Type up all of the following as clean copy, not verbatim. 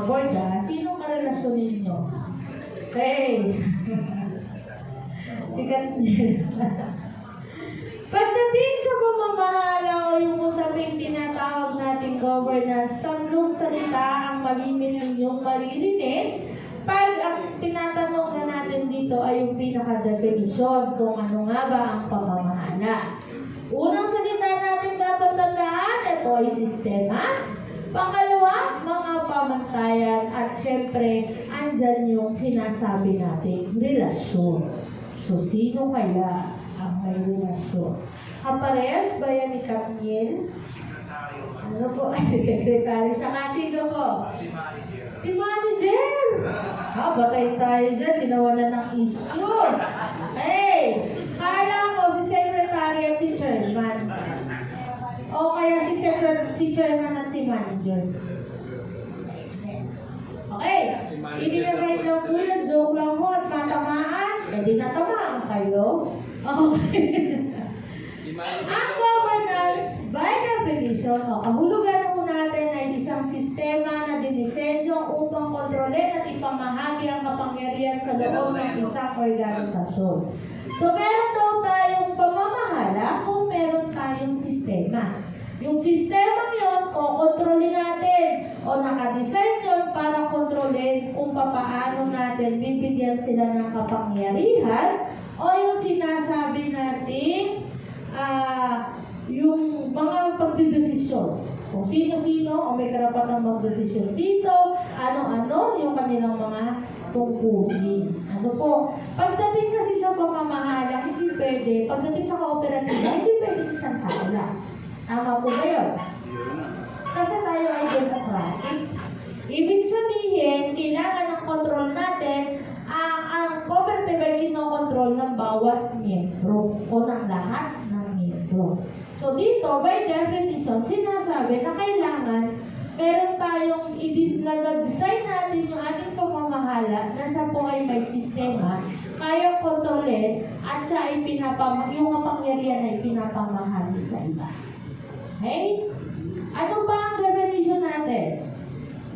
board sino karelasyon ninyo? Okay. Sikat pagdating sa pamamahala o yung usaping tinatawag nating governance, tatlong salita ang malimit ninyong maririnig. Pag ang tinatanong na natin dito ay yung pinaka-definition kung ano nga ba ang pamamahala. Unang salita natin dapat tandaan, ito ay sistema. Pangalawa, mga pamantayan. At syempre, andyan yung sinasabi natin, relasyon. So, sino kaya ang may relasyon? Kaparehas ba yan ni Camille? Ano po? Ay, si Secretary. Saka sino po? Si Manager! Batay tayo dyan. Ginawalan ng issue. Hey! Kala ko si Secretary at si Chairman. O kaya si Chairman at si Manager. Okay. Ibinasay lang po yung joke lang po at matamaan. Di natamaan kayo. Okay. Ang governance, by definition, kahulugan po natin ay isang sistema na dinisenyo upang kontrolin at ipamahagi ang kapangyarihan sa loob ng isang organisasyon. So, meron daw tayong pamamahala kung meron tayong sistema. Yung sistema yun, kontrolin natin o nakadesign yun para kontrolin kung paano natin bibigyan sila ng kapangyarihan o yung sinasabi natin yung mga pagdidesisyon. Kung sino-sino o may karapatang magdesisyon dito, ano-ano yung kanilang mga tungkulin. Ano po? Pagdating kasi sa pamamahala, hindi pwede. Pagdating sa kooperatiba, hindi pwede isang tao lang. Tama po ba yun? Kasi tayo ay democratic. Ibig sabihin, kailangan ng control natin, ang cooperative ay kinokontrol ng bawat miyembro o ng lahat ng miyembro. So dito, by definition, sinasabi na kailangan meron tayong i-design natin yung ating pamamahala na siya po ay may sistema, kayang kontrolin at siya ay yung kapangyarihan ay pinapamahali sa iba. Okay? Ano ba ang definition natin?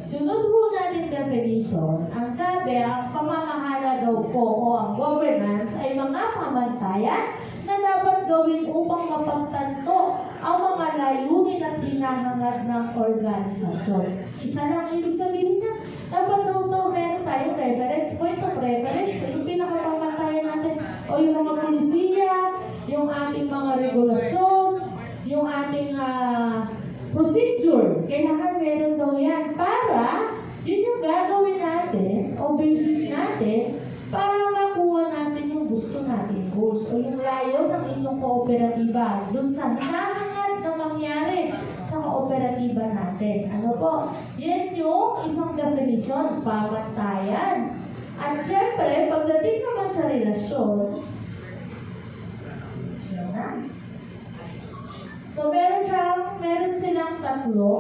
Sunod po natin definition, ang sabi, ang pamamahala daw po o ang governance ay mga pamantayan na dapat gawin upang mapagtanto ang mga layunin at hinahangad ng organisasyon. Isa lang ibig sabihin niya, dapat daw meron tayong reference, point of reference, yung pinakapamantayan natin, o yung mga polisiya, yung ating mga regulasyon, yung ating procedure. Kailangan meron daw yan para yun yung gagawin natin o basis natin para makuha natin yung gusto natin goals o yung layo ng inyong kooperatiba dun sa hinahangad na mangyari sa kooperatiba natin. Ano po? Yan yung isang definition, pamantayan. At syempre, pagdating naman sa relasyon, yan na. So, meron silang tatlo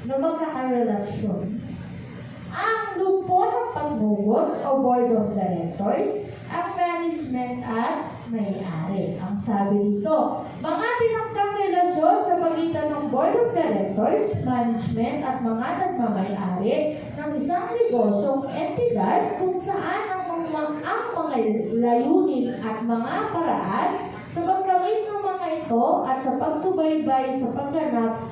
na magkakarelasyon. Ang grupo ng pagbugot o board of directors, ang management at may-ari. Ang sabi dito, mga tinangkang relasyon sa pagitan ng board of directors, management at mga nagmamay-ari ng isang negosyong entidad kung saan ang mga layunin at mga paraan sa pagkamit ng mga ito at sa pagsubaybay sa pagganap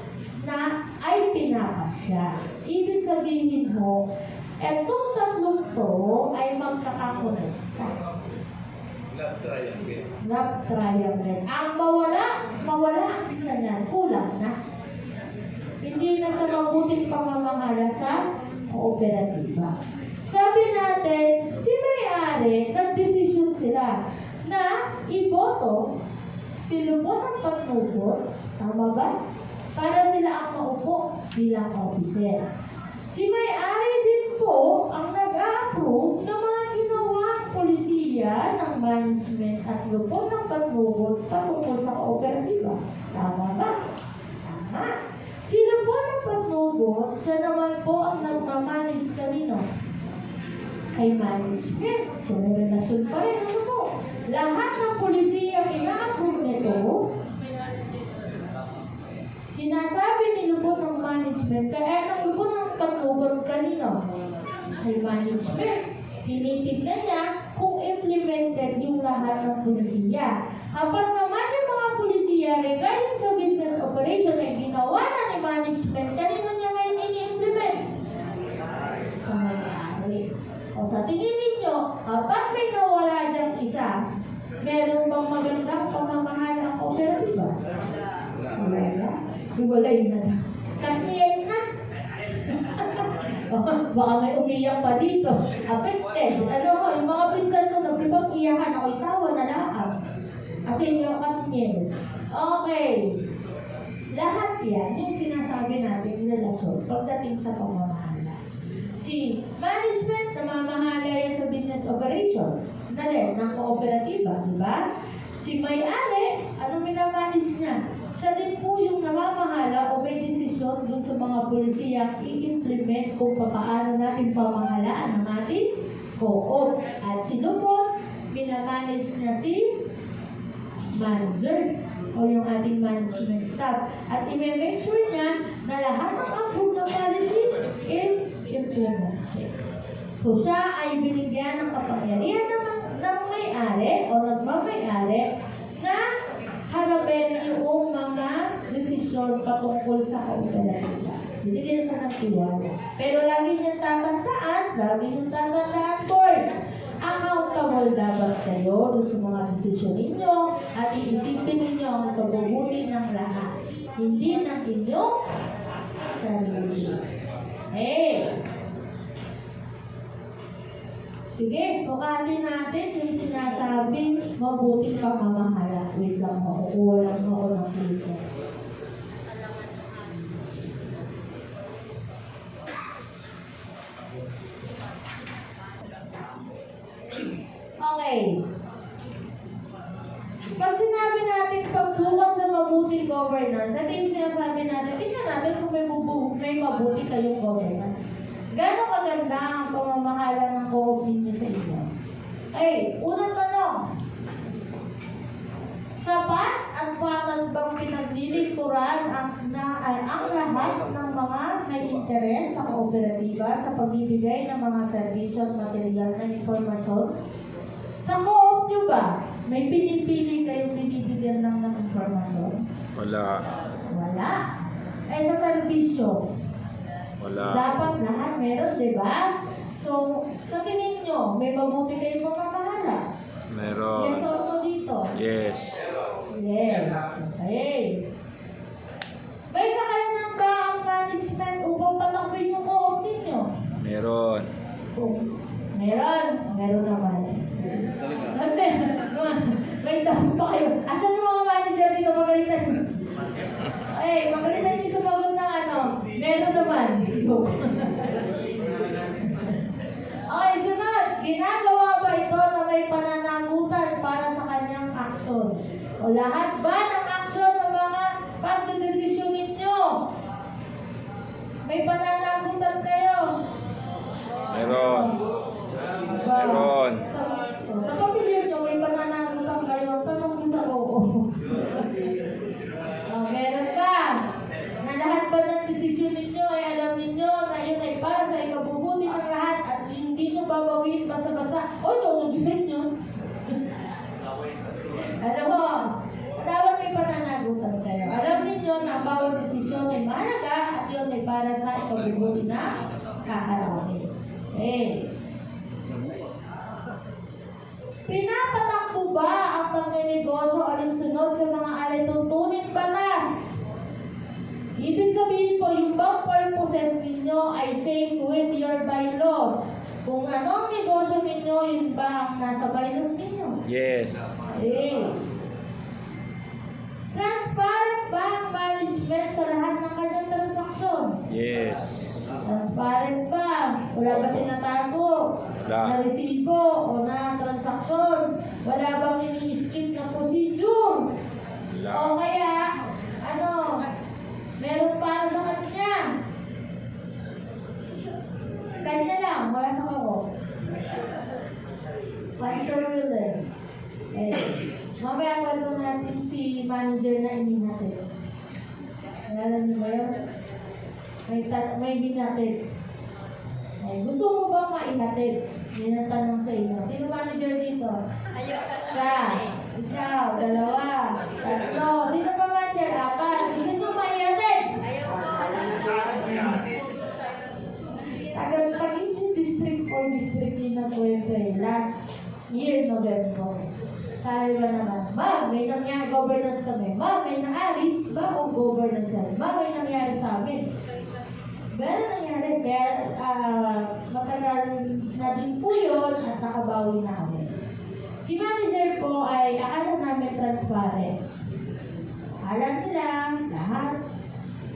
na ay pinapasya. Ibig sabihin mo, etong tatlong to ay magkakakonekta. Love triangle. Love triangle. Ang mawala ang isa niyan, kulang na. Hindi na sa mabuting pamamahala sa kooperatiba. Sabi natin, si may-ari, nagdesisyon sila na iboto si Lupon ng Patnugot, tama ba? Para sila ang maupo bilang officer. Si may-ari din po ang nag-a-approve ng mga ginawang polisiya ng management at Lupon ng Patnugot patungkol sa kooperatiba. Tama ba? Tama. Si Lupon ng Patnugot, siya naman po ang nagmamanage kanino? Kay management. So, may relasyon pa rin. Ano po? Lahat ng polisiya ina-approve nito, sinasabi ni Lupon ng management, kaya ng Lupon ng Patnugot, Manugot kanino? Sa management. Tinitignan niya kung implemented yung lahat ng pulisiya. Kapag naman yung mga pulisiya regarding sa business operation ay ginawa na ni management, kanino niya ngayon i-implement? Sa may-ari. O sa tingin ninyo, kapag may nawala diyang isa, meron bang magandang pamamahal ang operatiba? Wala na. Iwalay na na. Kasiyan na. Baka may umiyak pa dito. Affected. Ano ko, yung mga pinsan ko, nagsibang iyakan ako, itawa na lahat. Kasi yung katmil. Okay. Lahat yan, yung sinasabi natin, relasyon, pagdating sa pamamahala. Si management, namamahala yan sa business operation. Dali, ng kooperatiba, di ba? Si may-ari, ano minamanage niya? Siya din po yung namamahala o may desisyon dun sa mga pulisiyang i-implement kung paano natin pamahalaan ang ating co-op. At si Lupon, minamanage niya si manager o yung ating management staff. At i-make sure niya na lahat ng approved na policy is implemented. So siya ay binigyan ng kapangyarihan ng may-ari o nagmamay-ari na harapin yung mga desisyon patungkol sa kooperatiba. Binigyan siya ng tiwala. Pero lagi niyang tatandaan, board, accountable dapat kayo doon sa mga desisyon ninyo at iisipin ninyo ang pagbubuti ng lahat. Hindi ng inyong sarili. Sige, sukatin natin yung sinasabing mabuting pamamahala. Wait lang mo, kukuha lang ako ng paper. Okay. Pag sinabi natin pagsukat sa mabuting governance, sabi yung sinasabi natin, tingnan natin kung may mabuti kayong governance. Gano'ng kaganda ang pamamahala ng co-op ninyo sa inyo? Unang tanong. Sapat at patas bang pinaglilingkuran ang lahat ng mga may interes sa kooperatiba sa pagbibigay ng mga serbisyo at material na informasyon? Sa co-op nyo ba, may pinipili kayong binibigyan lang ng informasyon? Wala. Wala. Sa serbisyo? Wala. Dapat lahat meron, di ba? So, sa tingin nyo, may mabuti kayong pamamahala? Meron. Yes or no dito? Yes. Yes. Okay. May kakayanan ba ang management upang patakbin yung co-op ninyo? Meron. Meron. Meron naman. May dami pa kayo. Asan yung mga manager dito? Magalitan. Magalitan yung sumagot ng ano. Meron naman. Joke. Okay, sunod. Ginagawa ba ito na may pananagutan para sa kanyang aksyon? O lahat ba ng aksyon ng mga pagdedesisyon ninyo? May pananagutan kayo? Meron. Meron. Sa pamilya nyo, may pananagutan kayo? Tanong niyo sa oo. Meron ka. Na lahat ba ng desisyon ninyo ay alam ninyo na yun ay para sa ikabubuti ng lahat at hindi nyo babawiin basa-basa. Ito ang design nyo. Alam mo, dapat may pananagutan kayo. Alam ninyo na ang bawat desisyon ay mahalaga at yun ay para sa ikabubuti na kakalaki. Pinapatakbo ba ang pagnenegosyo alinsunod sa mga alituntuning batas? Ibig sabihin po, yung bang purposes ninyo ay same with your bylaws. Kung anong negosyo ninyo, yun ba ang nasa bylaws ninyo? Yes. Transparent ba ang management sa lahat ng kanyang transaksyon? Yes. Transparent ba? Wala ba tinatago? Wala. Na resibo o na transaksyon? Wala bang ini-skip na procedure? Wala. O kaya, meron para sa kanya? Kanya lang, wala sa kako. Control ruler. Mamaya kwento natin si manager na ininatid. Alam niyo ba yun? May binatid. Ay, gusto mo bang maihatid? Yan ang tanong sa inyo. Sino manager dito? Isa. Ikaw. Dalawa. Tatlo. Sino pa manager? Apat. Gusto nyo maihatid? Tagal Paging District 4 District yung nag-kwento last year, November. Sabi ba naman, ma'am, may nangyari governance kami. Ma'am, may naaris ba o governance yan? Ma'am, may nangyari sa amin. Pero nangyari, kaya matagal na din po yun at nakabawi na kami. Si manager po ay akala namin transparent. Alam nila lahat,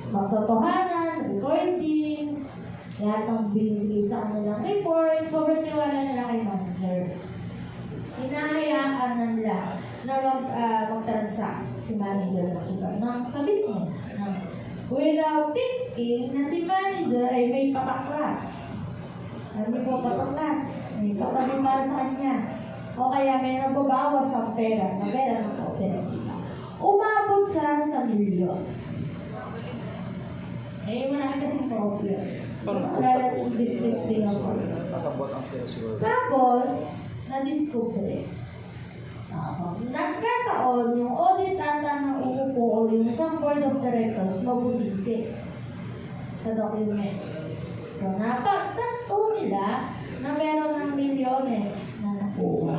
magtotohanan, recording, lahat ng binigay sa kanilang report, sobrang tiwala nila kay manager. Hinahayaan na nila na mag-transact si manager ng iba sa business. Without thinking na si manager ay may pataklas. Ano po pataklas? May patabi para sa kanya. O kaya may nagbabawas sa pera, na pera ng operativa. Umabot siya sa milyon. Eh, malaki kasing pa-opera. Alala ng district din ako. Tapos, na-discover. Nagkataon yung audit ata ng uupo o yung isang board of directors mabusisi sa documents. So, napagtanto nila na meron ng milyones na nakuha.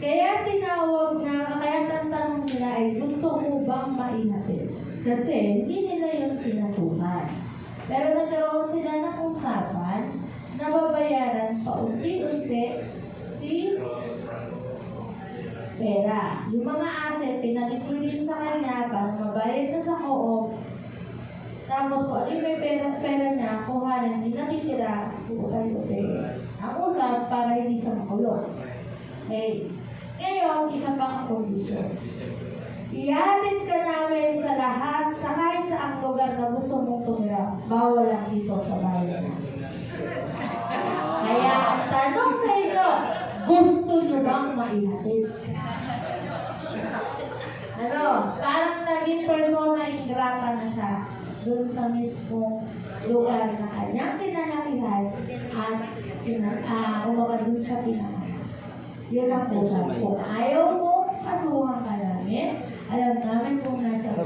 Kaya tanong nila ay gusto mo bang maihatid? Kasi hindi nila yung pinasuhan. Pero nagkaroon sila ng usapan na babayaran paunti-unti si pera. Yung mga asset, pinag-ipulin sa kanya para mabayad na sa co-op. Tapos kung ano may pera niya, kuhanan, hindi nakitira, utay-utay. Ang usap para hindi siya makulong. Okay. Ngayon, isa pang kondisyon. Ihatid ka namin sa lahat, sa kahit sa ang lugar na gusto mong tumira, bawal lang dito sa bayan namin. Kaya ang tanong sa inyo, gusto nyo bang maihatid? Ano, parang naging persona ingrata na siya doon sa mismong lugar na kanyang pinalakihan at umaga doon siya pinangalan. Yun ang usap. Kung ayaw mo, kasuhan ka namin. Alam namin kung nasa ka.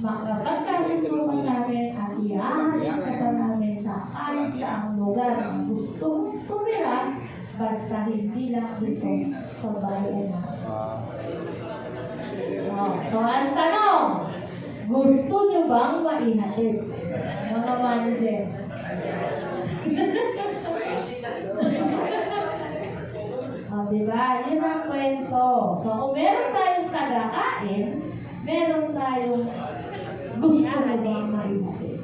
Makapagkasuhan mo sa amin at iyahan ka pa namin sa kahit sa ang lugar na gusto mong tumira, basta hindi lang dito sa bayan natin. So, ang tanong, gusto nyo bang maihatid? Mga manager. Diba? Yun ang kwento. So, kung meron tayong tagakain, meron tayong gusto na bang maihatid.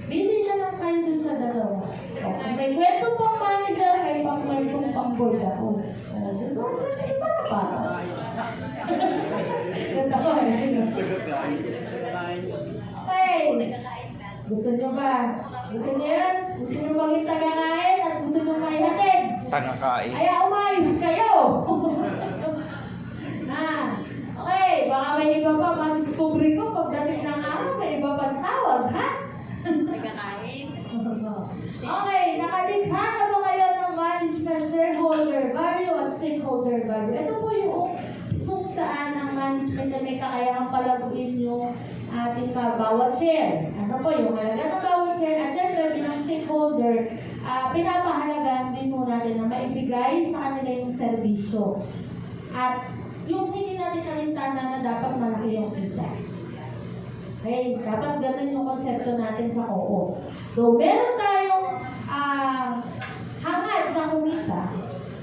Bili na lang kayo dun sa dalawa. Kung may kwento pang manager, may pang-kwentong pang-board ako. Diba? Iba na para. Okay. Gusto nyo ba? Gusto nyo yan? Gusto nyo maging tagakain at gusto nyo maihatid? Tagakain. Kaya umayos kayo! Okay, baka may iba pa ma-discovery ko pagdating ng araw, may iba pang tawag, ha? Nagkakain. Okay, nakalikha na ba kayo ng management shareholder value at stakeholder value? Ito po yung kung saan ang management na may kakayahang palaguin yung ating bawat share. Ano po yung halaga ng bawat share? At syempre, bilang stakeholder, pinapahalagaan din mo natin na maibigay sa kanila yung serbisyo. At yung hindi natin kalintana na dapat malaki yung kita. Okay, dapat ganun yung konsepto natin sa co-op. So, meron tayong hangad na kumita.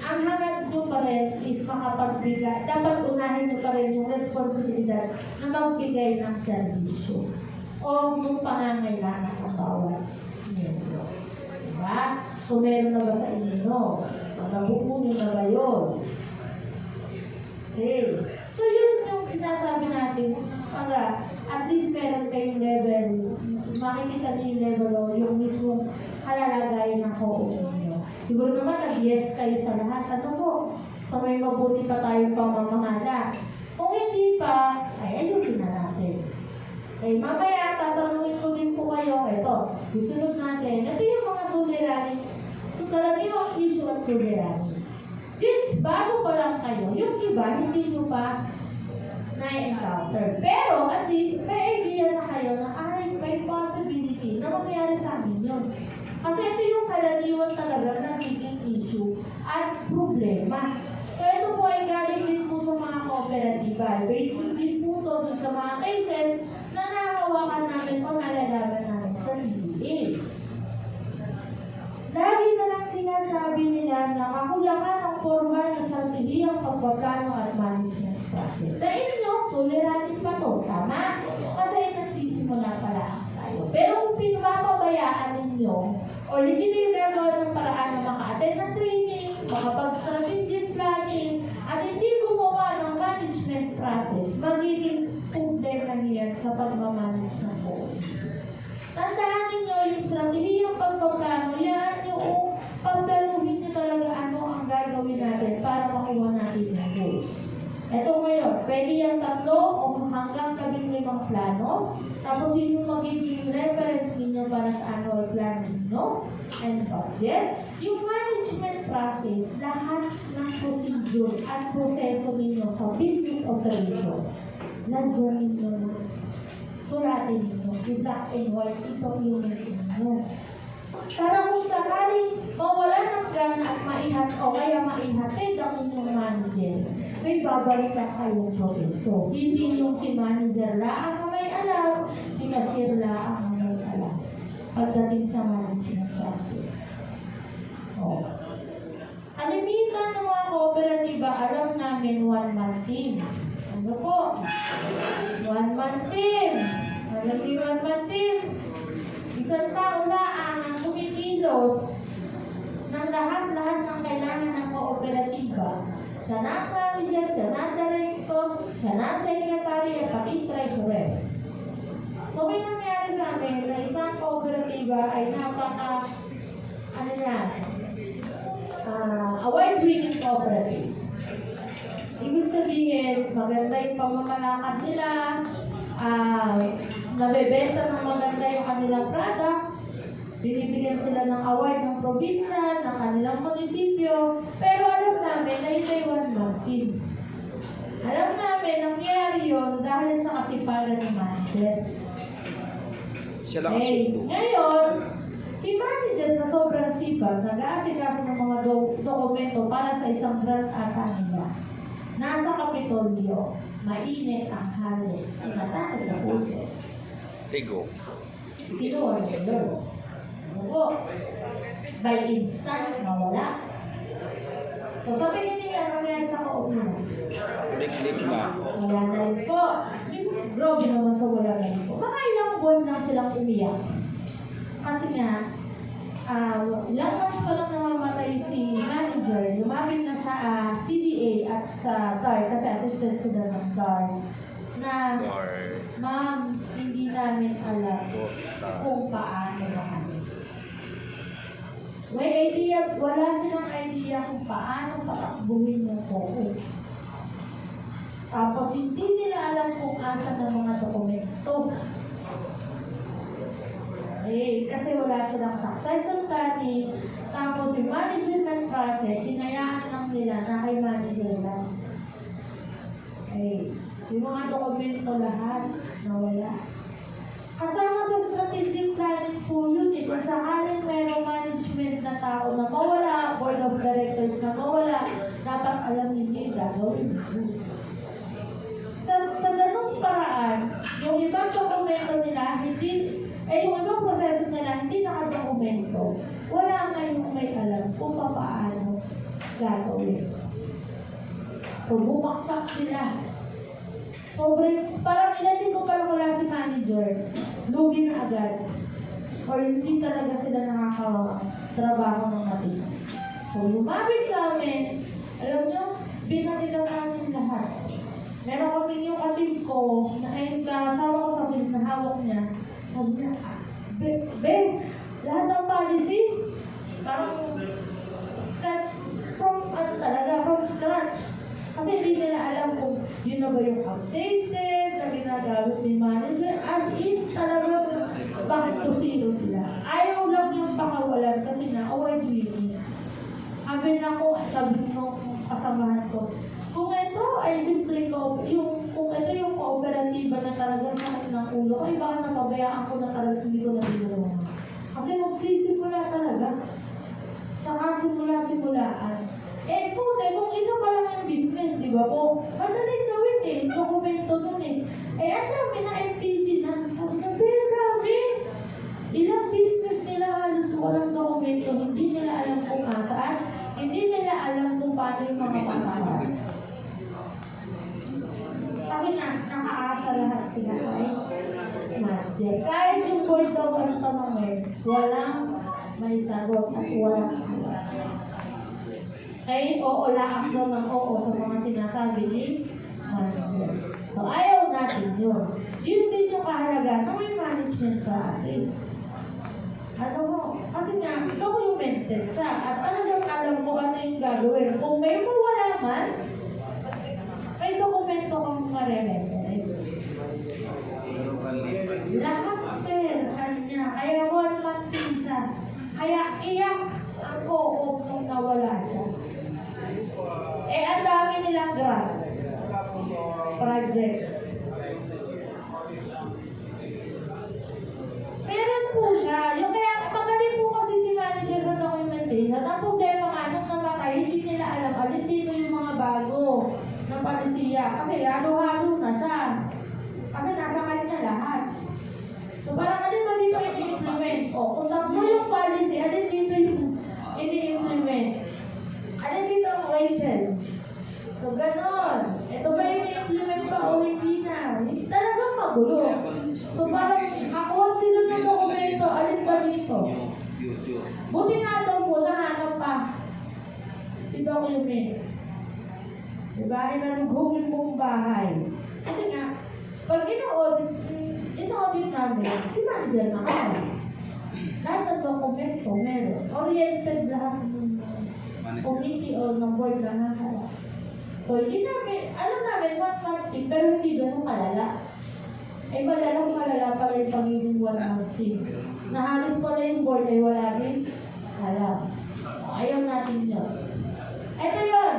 Ang hangad nyo pa rin is makapagbigay. Dapat unahin nyo pa rin yung responsibilidad na magbigay ng serbisyo o yung pangangailangan ng bawat membro. Diba? So, meron na ba sa inyo? Nabuo nyo na ba yun? Okay. So, yun yung sinasabi natin. At least meron kayong level. Makikita nyo yung level o yung mismong kalalagay ng co-op ninyo. Siguro naman nag-yes kayo sa lahat. Ano po? So, may mabuti pa tayong pamamahala. Kung hindi pa, ay ayusin na natin. Okay, mamaya tatanungin ko din po kayo. Ito, Susunod natin, ito yung mga suliranin. So, karaniwang issue at suliranin. Since bago pa lang kayo, yung iba, hindi nyo pa na-encounter. Pero, at least, may idea na kayo na, ay, may possibility na mangyari sa amin yun. Kasi ito yung karaniwan talaga nagiging issue at problema. So, ito po ay galing din po sa mga kooperatiba. Basic din po ito dun sa mga cases na nahawakan namin o nalalaman namin sa CBA. Lagi na lang sinasabi nila na kakulangan ng formal na santiliyang pagpaplano at management process. Sa inyo, suliranin pa to, tama? Kasi nagsisimula pa lang tayo. Pero kung pinapabayaan ninyo, o hindi nyo gagawa ng paraan na maka-attend ng training, makapag-strategic planning, at hindi gumawa ng management process, magiging problema niyan sa pagmamanage ng buhay. Tandaan ninyo yung stratehiyang pagpaplano, yan yung pagplanuhin nyo talaga ano ang gagawin natin para makuha natin yung goals. Ito ngayon, pwede yung 3 o hanggang 15 plano, tapos yun yung magiging reference ninyo para sa annual plan ninyo and budget. Yung management process, lahat ng procedure at proseso ninyo sa business operation, nandiyan ninyo. Suratin ninyo, i-black and white, i-document ninyo. Para kung sakaling mawala ng gana at maihat o kaya maihatid ang inyong manager, may babalikan kayong proseso. Hindi yung si manager lang ang may alam, si cashier lang ang may alam. Pagdating sa management process. Oh. Kalimitan ng mga kooperatiba, alam namin 1-man team. Ano po? 1-man team. Alam niyo 1-man team? Isang tao lang ang kumikilos ng lahat-lahat ng kailangan ng kooperatiba. Siya na ang manager, siya na ang director, siya na ang secretary at pati treasurer. So may nangyari sa amin na isang kooperatiba ay award-winning cooperative. Ibig sabihin, maganda yung pamamalakad nila, nabebenta ng maganda yung kanilang products, binibigyan sila ng award ng probinsya, ng kanilang munisipyo, pero alam namin na ito ay 1-man team. Alam namin, nangyari yun dahil sa kasipagan ng manager. Siya lang ang sundo. Ngayon, si manager sa sobrang sipag, nag-aasikaso ng mga dokumento para sa isang grant ata nila. Nasa Kapitolyo, mainit ang hali, inatake sa puso. Tigo. Tinuwa niya yun. Ano? By instant, mawala. So sabi niya, ano yan sa kaog mo? Click na. Wala na rin po. Grabe naman sa wala na rin po. Mga ilang buwan lang silang umiyak. Kasi nga, ilang months pa lang namamatay si manager, lumapit na sa CDA at sa DAR, kasi assistant sila ng DAR, na, ma'am, hindi namin alam kung paano na kami. May idea, wala silang idea kung paano patakbuhin ng COVID. Tapos hindi nila alam kung asan ng mga dokumento. Kasi wala silang succession planning, tapos yung management process, sinayaan lang nila na kay manager lang. Yung mga dokumento lahat, nawala. Kasama sa strategic planning po yun, kung sakaling mayroong management na tao na mawala, board of directors na mawala, dapat alam ninyo yung gagawin. Sa ganung paraan, yung ibang dokumento nila, yung ibang proseso nila, hindi nakadokumento, wala ngayong may alam kung paano gagawin. So, bumaksak sila. Parang ilan din ko parang wala si manager, lugi na agad. Or hindi talaga sila nakakatrabaho ng natin. So, lumapit sa amin, alam nyo, binalikan namin lahat. Meron kami yung ating ko, na ayun kasama ko sa amin na hawak niya. Sabi niya, Ben, lahat ng policy, parang scratch from scratch. Kasi hindi nila alam kung yun na ba yung updated, na ginagamit ni manager, as in talaga, bakit to zero sila. hayaan ko na talaga hindi ko na ginagawa. Kasi magsisimula talaga. Saka simulaan. Eh, kung isa pa lang yung business, di ba po? Madaling gawin eh. Dokumento nun eh. Eh, ang dami na NPC na. Sabi na, pero dami. Ilang business nila halos walang dokumento. Hindi nila alam kung nasaan. Hindi nila alam kung paano yung mga pangalan. Kasi nga, nakaasa lahat sila kay Manager. Kahit yung board daw ang tanongin, walang may sagot at walang sagot. Kaya oo laak daw ng oo sa mga sinasabi ni Manager. So ayaw natin yun. Yun din yung kahalaga ng may management process. Ano mo? Kasi nga, ikaw yung mentor siya at talagang alam mo ano yung gagawin. Kung may mawala man, may dokumento kang ma-remember. Lahat sir, kanya. Kaya 1 month din siya. Kaya iyak ang co-op nung nawala siya. Eh, ang dami nilang grant. Project. Meron po siya. Yung kaya magaling po kasi si manager sa documentation. Ang problema nga, nung namatay, hindi nila alam. Alin dito yung mga bago ng palisiya. Kasi halo-halo na siya. Kasi nasa kanya lahat. So parang alin ba dito ini-implement? O, kung tatlo yung policy, alin dito yung ini-implement? Alin dito ang rated? So ganon. Ito ba ini-implement pa o hindi na? Talagang magulo. So parang makuha sila ng dokumento, alin ba dito? Buti nga daw po, nahanap pa si documents. Diba? Inalugugin mong bahay. Kasi nga, pag ino-audit namin, si manager na ako. Lahat ng dokumento, meron. Oriented lahat ng committee o ng board na nakala. So, hindi namin, alam namin, 1 month team, pero hindi ganun kalala. Eh, malala pa rin pagiging 1 month team. Na halos pala yung board ay wala rin alam. Ayaw natin yun. Ito yun.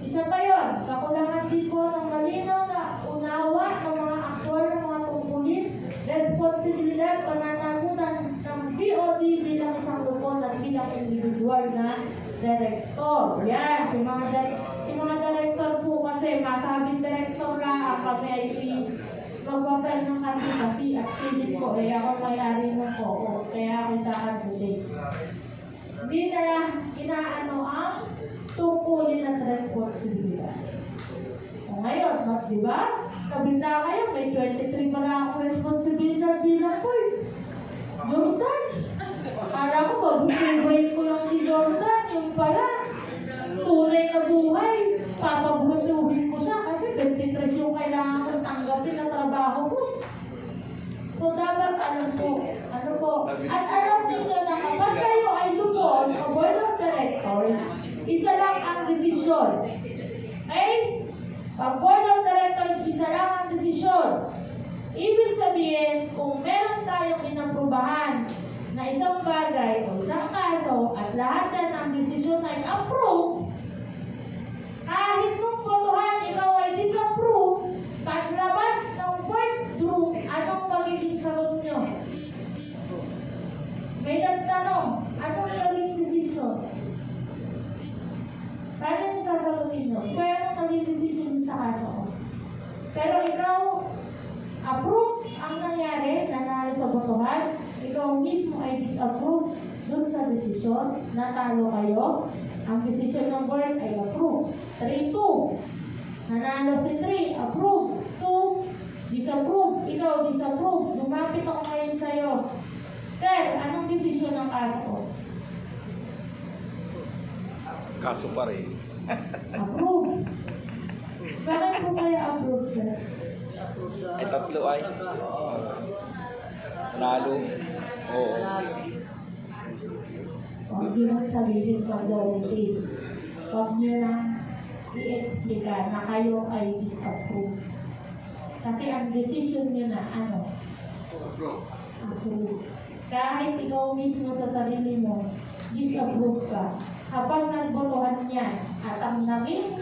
Isa pa yun. Kakulangan din po ng malinaw na unawa ng mga aktwal ng mga tungkulin, responsibilidad, pananagutan ng BOD bilang isang lupon at bilang individual na director. Yan. Si mga director po kasi masabing director lang kami ay magpapel ng kasi at pilit ko eh ako may-ari ng ko kaya ako kakabutin. Hindi na inaano ang tungkulin at responsibilidad. O ngayon, di ba? Kabita kayo, may 23 pala akong responsibilidad bilang po eh. Jordan. Kala ko babutin ko lang si Jordan. Yung pala, tunay na buhay. Papabutuhin ko siya kasi 23 yung kailangan kong tanggapin na trabaho ko. So dapat alam po, at alam niyo na kapag kayo ay lupon o board of directors, isa lang ang desisyon. Okay? Pag board of directors, isa lang ang desisyon. Ibig sabihin, kung meron tayong inaprubahan na isang bagay o isang kaso at lahat yan ang desisyon ay approve, kahit nung botohan ikaw ay disapprove, paglabas ng boardroom, anong magiging sagot nyo? May nagtanong, anong naging desisyon? Paano yung sasagutin nyo? So, anong naging desisyon sa kaso ko? Pero ikaw, approve ang nangyari, nanalo sa botohan, ikaw mismo ay disapprove dun sa desisyon, natalo kayo, ang desisyon ng board ay approve. 3-2. Nanalo si 3, approve. 2, disapprove. Ikaw, disapprove. Lumapit ako ngayon sa'yo. Sir, anong desisyon ng kaso? Kaso pa rin. Approve. Bakit po kaya approve, sir? Ay, tatlo ay. Nalo. Oo. Huwag nyo lang sabihin pag gawin. Huwag nyo lang i-explica na kayo ay disapprove. Kasi ang decision nyo na approve. Kahit ikaw mismo sa sarili mo, disapprove ka. Kapag nagbotohan niyan at ang naging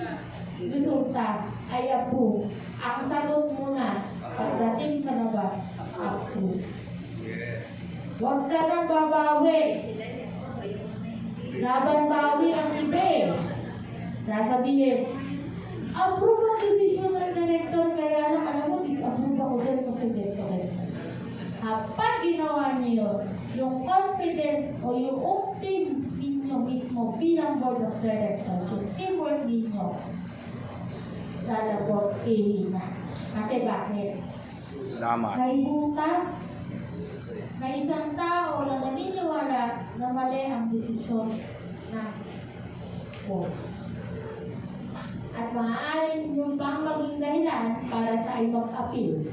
resulta ay approve, ang sagot mo na pagdating sa labas, approve. Huwag ka nang babawi. Sila yan. Laban bawi ang ibe. Sasabihin, approve ang desisyon ng director, kaya lang alam mo, disapprove ako dyan kasi director. Kapag ginawa niyo yung confident o yung team ninyo mismo bilang board of directors, yung teamwork ninyo, lalabot na. Kasi bakit? Salamat. May butas na isang tao na naniniwala na mali ang desisyon ng board. At maaaring yung pang maging dahilan para sa ay mag-appeal.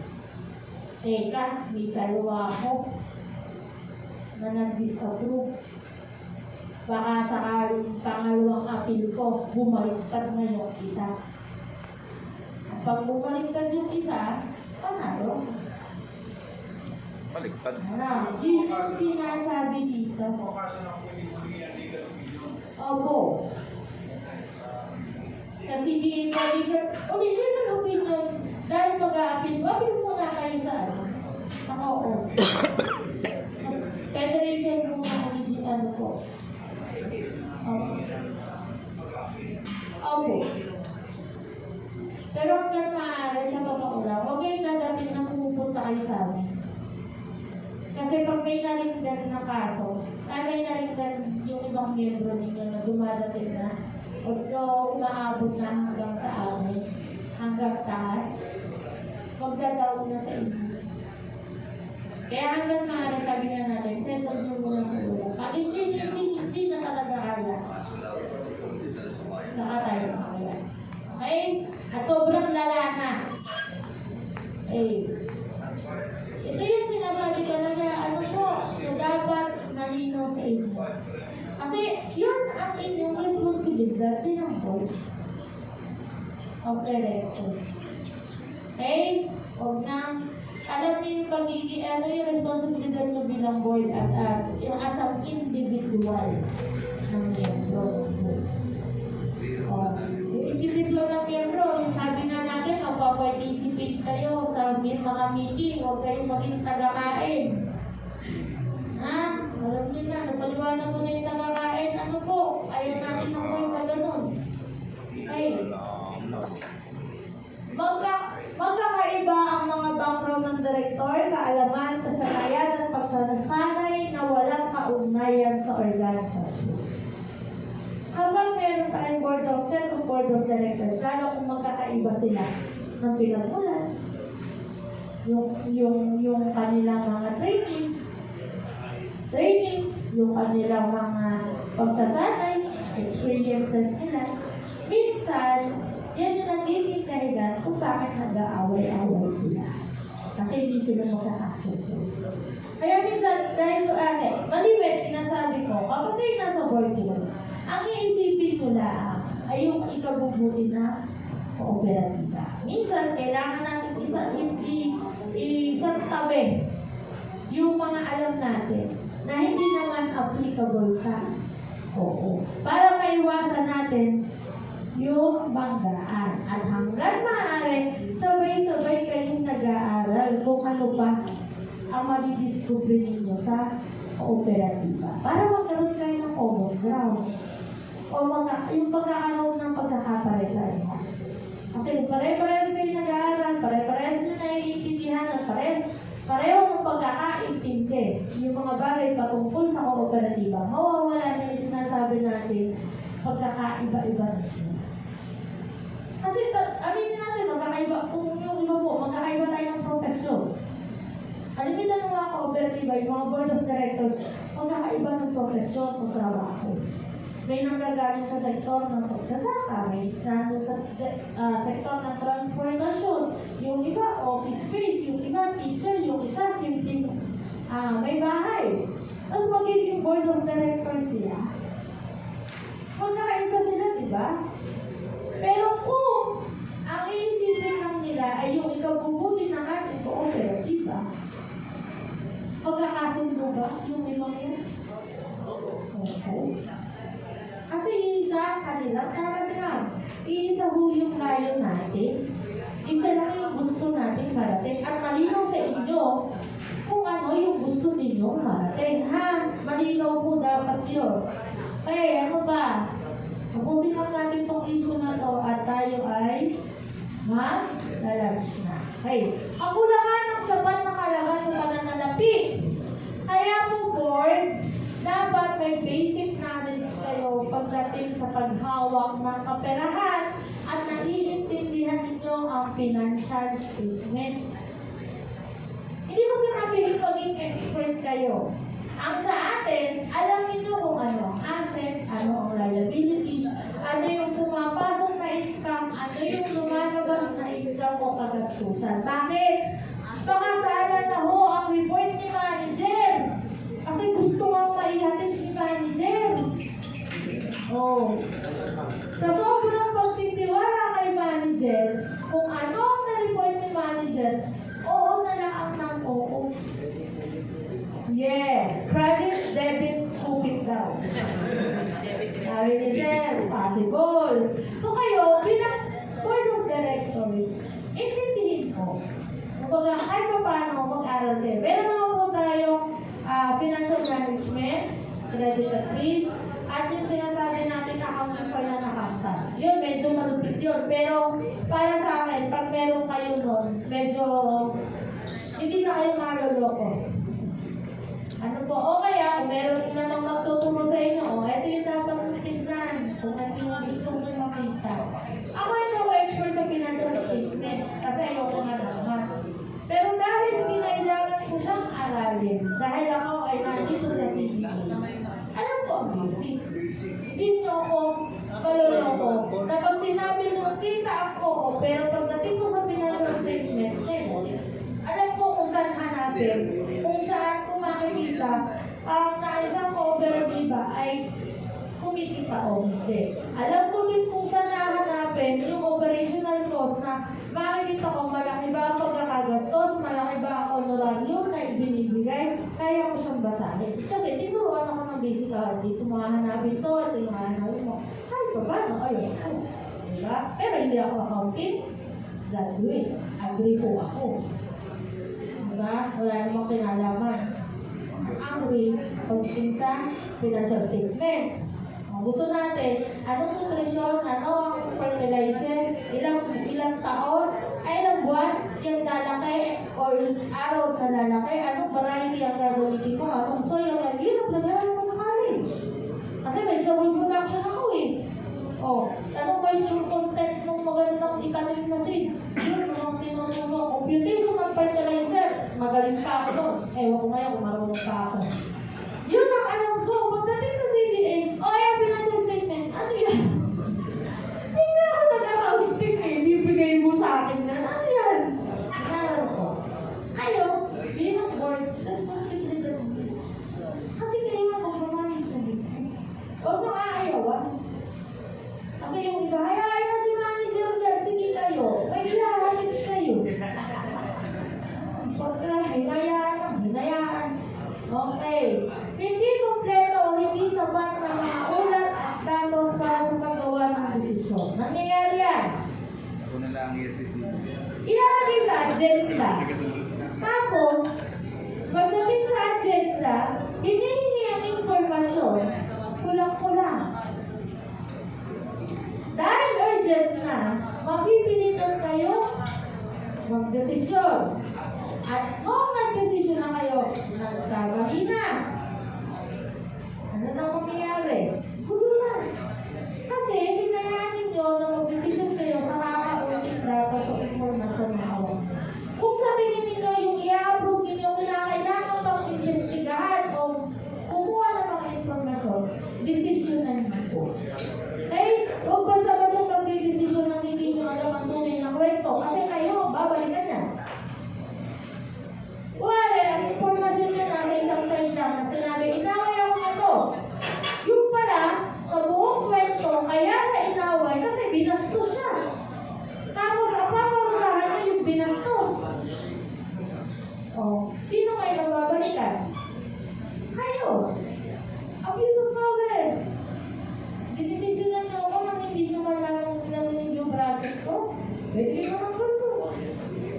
Teka, may dalawa ako na nag-disapprove. Baka sakaling pangalawang appeal ko, bumaliktad na yung isa. At pag bumaliktad yung isa, panalo. Baliktad. Ano? Yun yung sinasabi dito. Opo. Kasi di ba may opinion dahil mag-a-appeal, appeal muna kayo sa ano? Sa oo. Federation muna kami ano po. Opo. Pero hanggang maaari sa totoo lang, huwag kayong dadating na pumupunta kayo sa amin. Kasi pag may naringgan na kaso, may naringgan yung ibang miyembro ninyo na dumadating na, o umaabot na hanggang sa amin, hanggang taas, magdadaw na sa inyo. Kaya hanggang maaari sabi nga natin, settle nyo muna siguro. Pag hindi na talaga kaya, saka tayo makakaya. Okay? At sobrang lala na. Okay. Ito yung sinasabi talaga, ano po, so dapat malinaw sa inyo. Kasi yun ang inyong responsibilidad ng board of directors. Okay? Huwag nang, alam niyo yung pagiging, ano yung responsibilidad nyo bilang board at yung as an individual ng miyembro. Yung individual ng miyembro, yung sabi nga natin, magpaparticipate kayo sa mga meeting, huwag kayong maging tagakain. Ha? Alam nyo na, napaliwanag ko na yung tagakain, ano po, ayaw natin ng board na ganun. Okay. Magkakaiba ang mga background ng director, kaalaman, kasanayan at pagsasanay na walang kaugnayan sa organisasyon. Habang meron tayong board of set o board of directors, lalo kung magkakaiba sila ng pinagmulan, yung kanilang mga trainings, yung kanilang mga pagsasanay, experiences nila, minsan, yan yung nagiging dahilan kung bakit nag-aaway-aaway sila. Kasi hindi sila magkakasundo. Kaya minsan, dahil sa malimit, sinasabi ko, kapag kayo nasa board ko, ang iisipin ko lang ay yung ikabubuti na kooperatiba. Minsan, kailangan natin isang tabi yung mga alam natin na hindi naman applicable sa oo. Para maiwasan natin yung banggaan. At hanggang maaari, sabay-sabay kayong nag-aaral kung ano pa ang madidiscover ninyo sa kooperatiba. Para magkaroon kayo ng common ground. O yung pagkakaroon ng pagkakaparehas. Kasi kung pare-parehas kayo nag-aaral, pare-parehas nyo naiintindihan at pareho ng pagkakaintindi yung mga bagay patungkol sa kooperatiba, mawawala na yung sinasabi natin pagkakaiba-iba nito. Kasi aminin natin, magkakaiba, kung yung iba po, magkakaiba tayo ng profesyon. Alimita ng mga kooperatiba, yung mga board of directors, magkakaiba ng profesyon o trabaho. May nanggagaling sa sektor ng pagsasaka, may nandun sa sektor ng transportasyon, yung iba office space, yung iba teacher, yung isa simple may bahay. Tapos magiging board of directors sila. Magkakaiba sila, di ba? Pero kung ang iisipin lang nila ay yung ikabubuti ng ating kooperatiba, magkakasundo ba yung ibang yan? Okay. Kasi isa kanila, tama sila, iisa ho yung layo natin. Isa lang yung gusto natin marating. At malinaw sa inyo kung ano yung gusto ninyong marating. malinaw po dapat yun. Okay, ano ba? Tapusin lang natin itong issue na to at tayo ay mag-lalabs na. Okay. Ang kulangan ng sapat na kalaban sa pananalapi. Kaya po, board, dapat may basic knowledge kayo pagdating sa paghawak ng kaperahan at naiintindihan ninyo ang financial statement. Hindi ko sinabihin maging expert kayo. Ang sa atin, alam niyo kung ano ang asset, ano ang liabilities, ano yung pumapasok na income, ano yung lumalabas na income o kagastusan. Bakit? Baka sana na ho ang report ni manager. Kasi gusto nga maihatid ni manager. Oh. Sa sobrang pagtitiwala kay manager, kung ano ang na-report ni manager, oo na lang ang nang oo. Yes, credit, debit, kupit daw. Sabi ni Sir, possible. So kayo, bilang board of directors, intindihin ko. Kumbaga, kahit pa paano mag-aral kayo. Meron naman po tayong financial management, credit at risk, at yung sinasabi natin accounting for na nakasta. Yun, medyo malupit yun. Pero para sa akin, pag meron kayo nun, medyo hindi na kayo magaloko. Ano po, o kaya, kung meron namang magtuturo sa inyo, ito yung dapat mong tignan, kung ano yung gusto mong makita. Ako hindi ako expert sa financial statement, kasi ayoko na naman. Pero dahil kinailangan ko siyang aralin, dahil ako ay nandito sa CBA, alam ko ang basic. Hindi nyo ako kaloloko. Kapag sinabi nyo, kita ako, pero pagdating ko sa financial statement, alam ko kung saan hanapin, kung saan ko makikita ang naisang cooperativa ay kumikita o hindi. Alam ko din kung saan nahanapin yung operational cost na makikita ko malaki ba ang pagkakagastos, malaki ba ang honorarium na ibinibigay, kaya ko siyang basahin. Kasi tinuruan ako ng basic dito mga hanapin to, ito yung hanapin mo. Kahit pa paano, ayun ako. Diba? Pero hindi ako accounting, graduate. Agree po ako. Diba? Wala namang kinalaman. Agree, pagdating sa financial statement. Gusto natin, anong nutrition, ano ang fertilizer, ilang taon, ay ilang buwan yung lalaki, or araw na lalaki, anong variety ang gagawin mo, anong soil ang gagawin, yun ang nag-aaral ko ng college. Kasi may soil production ako eh. Anong moisture content ng magandang itanim na seeds? Yun ang tinuturo. Computation ng fertilizer, magaling pa ako doon. Ewan ko ngayon kung marunong pa ako. Yun ang alam ko. Pagdating sa CDA, yung financial statement, ano yan? Hindi na ako nag-accounting eh. Bibigay mo sa akin na, ano yan? Inaral ko. Kayo, bilang board, responsibility ng business. Kasi kayo ang mag-manage ng business. Huwag mo aayawan. Kasi yung iba, ay na si manager dyan, sige kayo. May hilahalit kayo. Pagka hinayaan. Okay. Hindi kompleto o hindi sapat na mga ulat at datos para sa paggawa ng desisyon. Nangyayari yan. Ilalagay sa agenda. Tapos, pagdating sa agenda, hinihingi ang informasyon, kulang-kulang. Dahil urgent na, mapipilitan kayo magdesisyon. At kung nag-desisyon na kayo, nagkagali na. Ano na mangyayari? Hululan. Kasi hinayaan ninyo na mag-desisyon kayo sa kakaulit datos o informasyon na ako. Kung sa tingin ninyo yung i-approve ninyo, kailangan pang investigahan o kumuha na mga informasyon, desisyon na naman po. Okay? Huwag basta-basta mag-desisyon ng hindi nyo alam ang tunay na kwento kasi kayo, babalikan yan. Wala, ang informasyon nyo nasa isang side lang na sinabi, inaway ako na to. Yung pala, sa buong kwento, kaya sa inaway kasi binastos siya. Tapos, ang paparusahan niya yung binastos. Sino kayo nababalikan? Kayo. Abuse of power. Dinisisyonan niyo ako nang hindi nyo malaman yung process ko. Pwede mo ng kwento.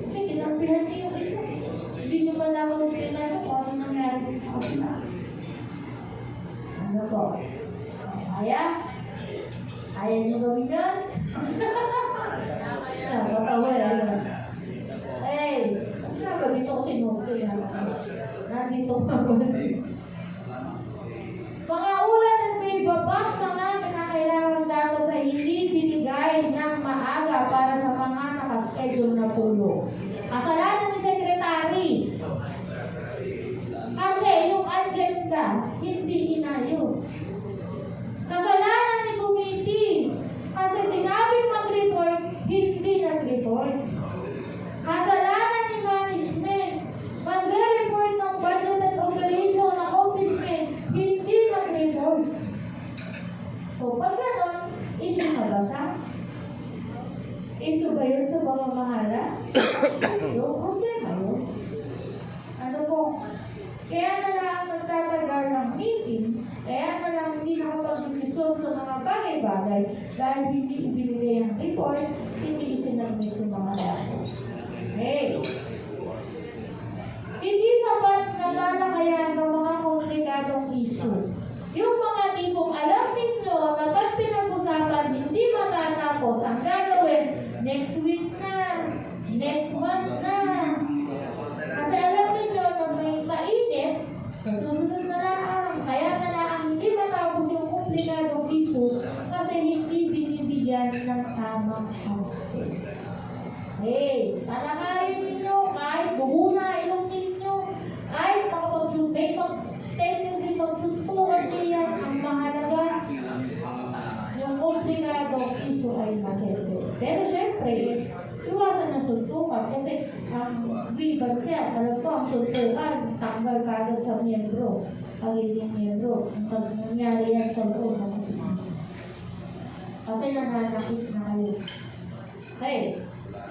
Kasi kinampihan niyo yung isa. Hindi nyo malaman sa pinala kung ano nangyari sa kapila. po. Kaya? Kaya niyo gawin yun? Napakawala. Hey, saan ba dito ko tinuto yan? Nandito pa ba? Mga ulat at may babang mga kinakailangan datos ay hindi binigay ng maaga para sa mga nakaschedule na tulog. Kasalanan ni Secretary. Kasi yung agenda, hindi inayos. Kasalanan ni committee. Kasi sinabing mag-report, hindi nag-report. Kasalanan ni management. Magre-report ng budget at operation accomplishment, hindi nag-report. So, pag gano'n, issue na ba siya? Issue ba yun sa pamamahala? Yung problema yun. Ano po? Kaya na lang nagtatagal ng meeting, kaya na lang hindi nakapag-desisyon sa mga bagay-bagay dahil hindi ibinigay ang report, hindi isinagmit yung mga datos. Okay. Hindi sapat na talakayan ng mga komplikadong issue. Yung mga tipong alam ninyo na pag pinag-usapan hindi matatapos ang gagawin next week na, next month na. Kasi alam ninyo na may mainit, susunod na lang, kaya na lang hindi matapos yung komplikadong issue kasi hindi binibigyan ng tamang pansin. Hey, talakayin ninyo kahit bubuna ilong ninyo, kahit makapagsunday, tendency pagsuntukan siya, ang mahalaga yung komplikadong issue ay masettle. Pero syempre, iwasan na suntukan kasi ang grievance siya, alam ko ang suntukan, tanggal kagad sa miyembro, pagiging miyembro, pag nangyari yan sa loob ng opisina. Kasi nananakit na kayo. Okay.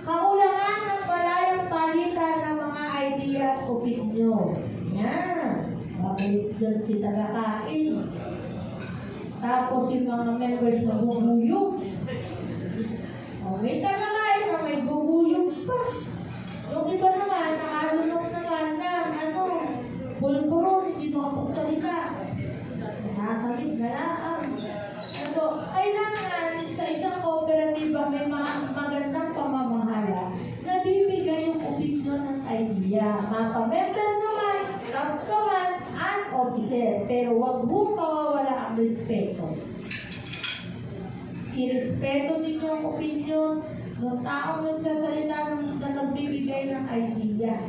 Kakulangan ng malayang palitan ng mga idea at opinion. Yan. Bakit dyan si tagakain? Tapos yung mga members na bubuyog. O, may tagakain na may bubuyog pa. Yung iba naman, nakalunok naman ng pulburon, hindi makapagsalita. Nasasalit na lang. Kailangan sa isang kooperatiba may magandang pamamahala na bibigay yung opinion ng idea. Mapa-member naman, staff naman, at officer. Pero wag mong mawawala ang respeto. I-respeto ninyo ang opinion ng taong nagsasalita na nagbibigay ng idea.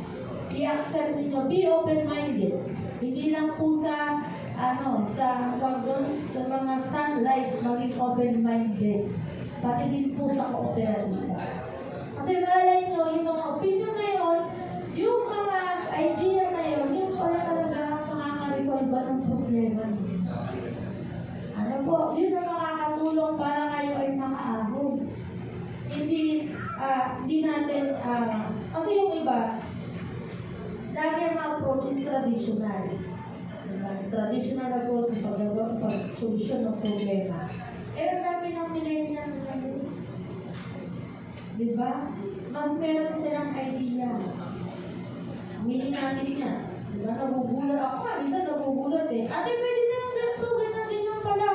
I-accept ninyo. Be open-minded. Hindi lang po sa sa mga sunlight, maging open-minded. Pati din po sa kooperatiba. Kasi malay nyo, yung mga opinion na yun, yung mga idea na yun, yung pala talaga makaka-resolve ng problema niyo. Ano po, yun ang makakatulong para kayo ay makaahon. Hindi natin, kasi yung iba, lagi ang approach is traditional. Traditional approach ng pag-solusyon ng problema. Ang dami ng millennial ngayon. Diba? Mas meron silang idea. Aminin natin niya. Diba? Nagugulat ako nga. Minsan nagugulat eh. Ate, pwede na yung ganito, ganyan pala.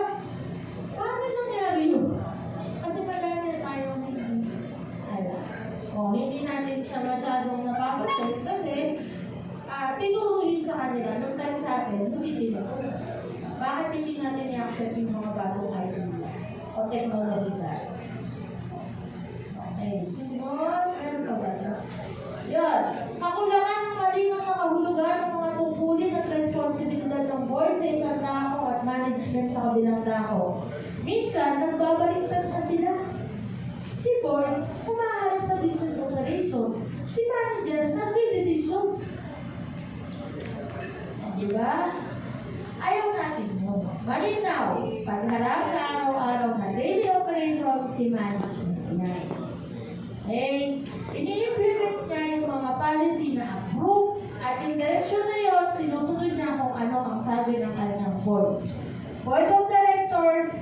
Paano nangyari yun? Kasi madami na tayo hindi alam. Hindi natin siya masyadong napapasit kasi tinuro yun sa kanila, nung time sa atin, hindi nila ko. Bakit hindi natin i-accept yung mga bagong idea o technology? Okay, sunod, ano pa ba ito? Yun, kakulangan ng malinong nakahulugan ng mga tungkulin at responsibilidad ng board sa isang dako at management sa kabilang dako. Minsan, nagbabaliktad na sila. Si board, kumaharap sa business operation. Si manager, nagdidesisyon. Diba? Ayaw natin mo. Malinaw, pagharap sa araw-araw na daily operation, si management niya. Ini-implement niya yung mga policy na approve at in direction na yun, sinusunod niya kung ano ang sabi ng kanyang board. Board of Director,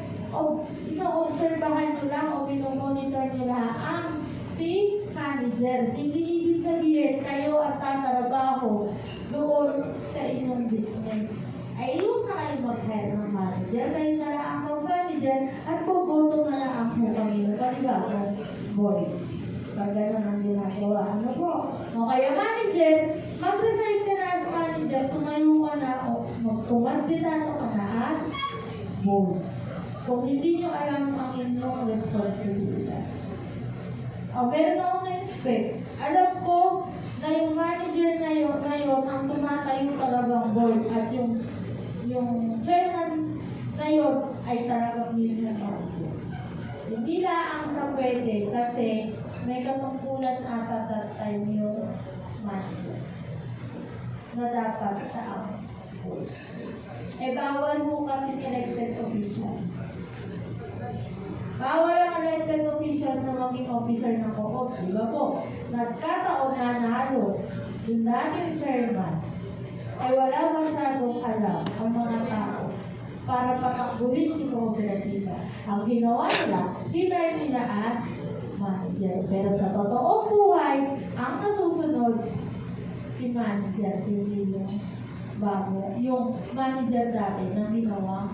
ino-obserbahan nyo lang o minomonitor nyo lang ang si manager. Hindi ibig sabihin kayo at tatrabaho doon sa inyong business. Ay yung kayong mag-hire ng manager, kayo na lang ang mag-manager, at boboto na lang ang kami ng panibagong board. Pag gano'n ang ginagawa, ano po? O kaya manager, mag-resign ka na as manager, tumayo ka na, o magtumanditano ka na as board. Kung hindi nyo alam ang inyong responsibilidad. Meron akong na-inspect. Alam ko na yung manager ngayon ang tumatayo talagang board at yung chairman ngayon ay talagang million manager. Hindi lang sa pwede kasi may katungkulan ata that time yung manager na dapat sa amin. Bawal mo kasi elected officials. Bawal ang elected officials na maging officer ng co-op. Diba po? Nagkataon na nalo yung dating chairman ay wala masyadong alam ang mga tao para patakbuhin si kooperatiba. Ang ginawa nila nila as manager. Pero sa totoong buhay, ang nasusunod si manager, hindi yung bago. Yung manager dati na ginawa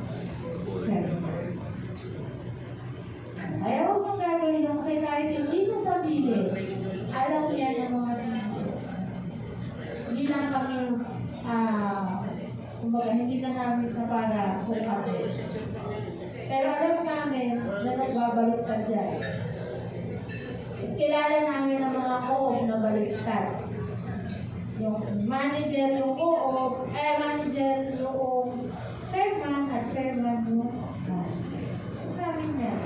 chairman. Kaya huwag mong gagawin lang kasi kahit hindi mo sabihin, alam yan ng mga CDS. Hindi lang kami, kumbaga, hindi na namin sa para kung pero alam namin na nagbabalik ka dyan. Kilala namin ang mga co-op na baliktad. Yung manager yung co-op, manager yung chairman at chairman yung namin yan.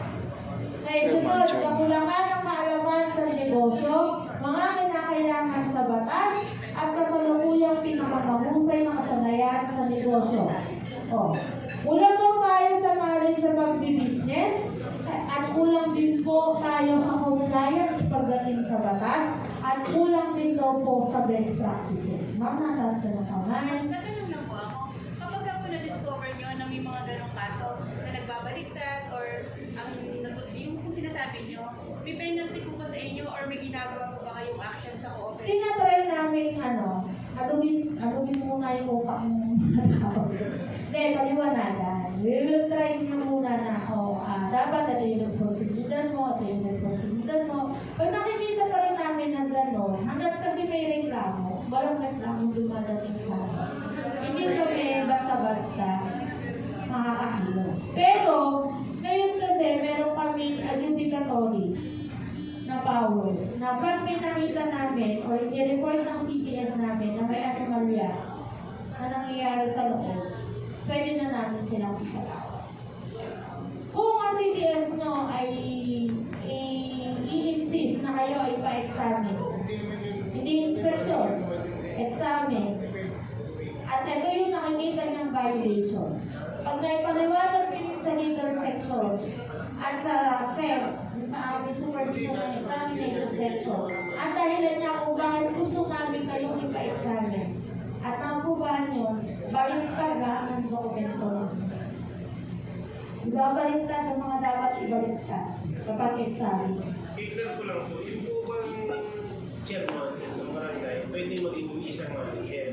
Kaya sunod, kakulangan ng kaalaman sa negosyo, mga kinakailangan sa batas, at kasalukuyang pinakamahusay na kasanayan sa negosyo. Kulang daw tayo sa knowledge sa pagbibusiness, at kulang din po tayo sa compliance pagdating sa batas, at kulang din daw po sa best practices. Ma'am, nataas ka na kamay. Natanong lang po ako, kapag ako na-discover nyo na may mga ganong kaso na nagbabaliktad or yung kung sinasabi nyo, may penalty po ba sa inyo or may ginagawa po ba kayong action sa cooperative? Tinatry namin, anumin muna yung upak ng mga tao. Hindi, paliwanagan. We will try muna na, dapat ito yung responsibilidad mo, ito yung responsibilidad mo. Pag nakikita pa rin namin na gano'n, hanggat kasi may reklamo, walang reklamo dumadating sa amin. Hindi kami basta-basta makakakilos. Pero, ngayon kasi, meron kaming adjudicatory na powers na pag may nakita namin o i-report ng CTS namin na may anomalya na nangyayari sa loob, pwede na namin silang isalawat. Kung ang CTS nyo ay i-insist na kayo ay pa-examine, hindi inspection, examine, at ito yung nakikita ng violation. Pag naipaliwanag din sa legal section at sa SES, sa aming supervision ng examination section, at dahilan niya kung bakit gusto namin kayong ipa-examine. At nakubahan nyo, baliktad ang dokumento. Ibabaliktad ang mga dapat ibaliktad kapag examine. Tignan ko lang po, yung po bang chairman ng barangay, pwede maging isang manager?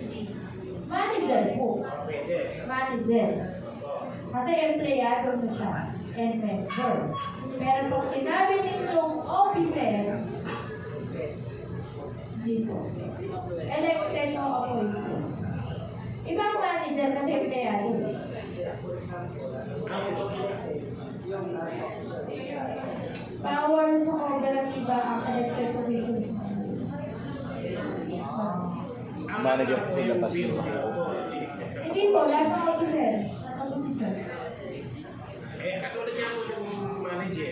Manager po. Pwede. Manager. Kasi empleyado mo siya. And member. Pero kung sinabi ninyong officer, hindi po. Elected o appointed. Ibang manager kasi empleyado. Power sa kooperatiba ang elected officials. Manager po sila kasi. Hindi po, lahat ng officer. Katulad niya po yung manager.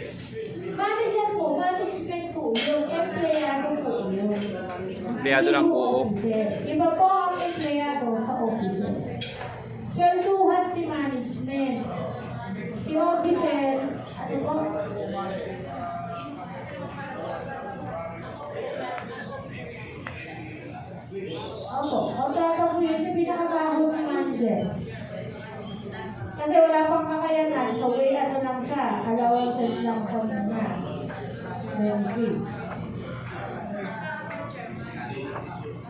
Manager po, management po, yung empleyado po yun. Empleyado ng co-op. Iba po ang empleyado sa officer. Swelduhan si management. Si officer, ano po? Opo, kontrata po yun yung pinakasahod ng manager. Kasi wala pang kakayanan, so may ano lang siya, allowances lang sa mga benefits.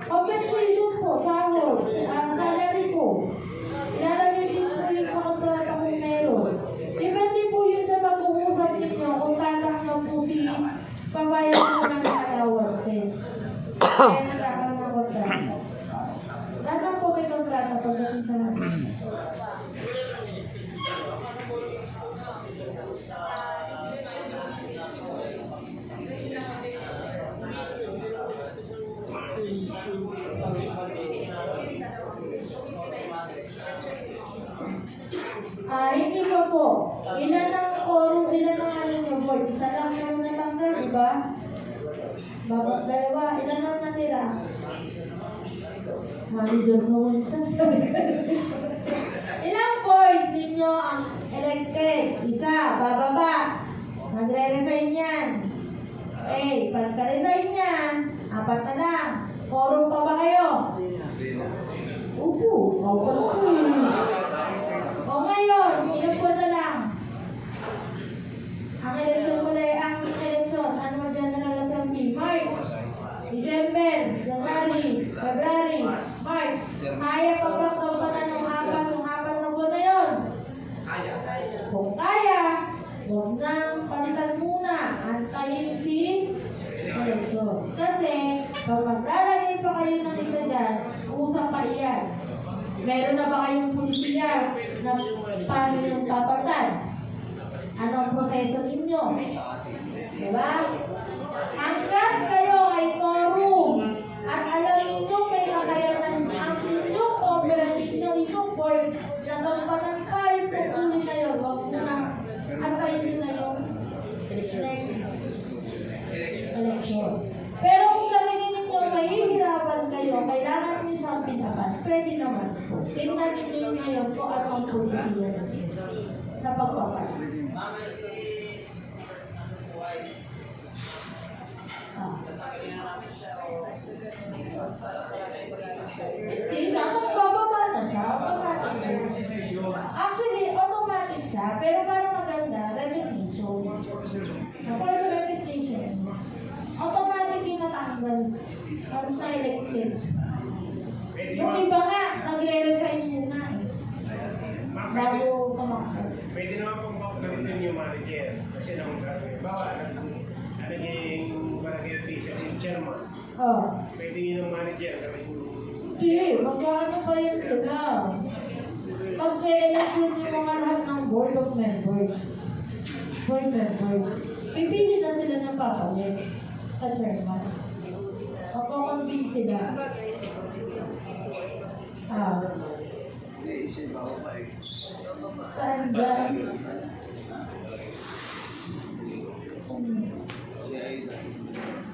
Compensation po, sahod, salary po. Ilalagay din po yung Hindi pa po. Ilan ang quorum, ilan ang ano nyo board? Isa lang yung natanggal, di ba? Dalawa, ilan ang natira? Manager mo ilang board ninyo ang elected? Isa, bababa. Magre-resign yan. Okay, pagka-resign yan, 4 na lang. Quorum pa ba kayo? Upo, bawal ko O ngayon, ilan po na lang? Ang eleksyon mula ang eleksyon, ano General Assembly? March, December, January, February, March. Kaya pa ba kampana ng 4 na buwan na yun? Kung kaya, huwag nang palitan muna. Antayin si eleksyon. Kasi, pag maglalagay pa kayo ng isa dyan, usap pa iyan. Meron na ba kayong pulisiya na paano yung papatan? Anong proseso ninyo? Diba? Hanggat kayo ay quorum at alam ninyo may kakayanan ang inyong cooperative ng inyong board na kampatan kayo tutuloy na yun. Huwag mo na antayin nyo na yung next election. Pero kung sabihin ninyo mahihirapan kayo, kailangan nyo siyang pinapan, pwede naman po. Tingnan ninyo yung ngayon kung ano ang polisiya sa pagpapan. Isa, kung bababa na siya, automatic siya. Actually, automatic siya, pero parang maganda, resignation. First resignation. Automatic yung natanggal. Tapos na-elected. Yung iba nga, nagre-resign yun na eh. Bago tumakbo. Pwede naman pong papagalitin yung manager. Kasi nung bawa, naging barangay official yung chairman. Oh. Pwede yun ang manager. Hindi, magkano pa yan sila? Mag-election yung mga lahat ng board of members. Board members. Pipili na sila ng papalit sa chairman. Magkakonvince sila. Saan dyan?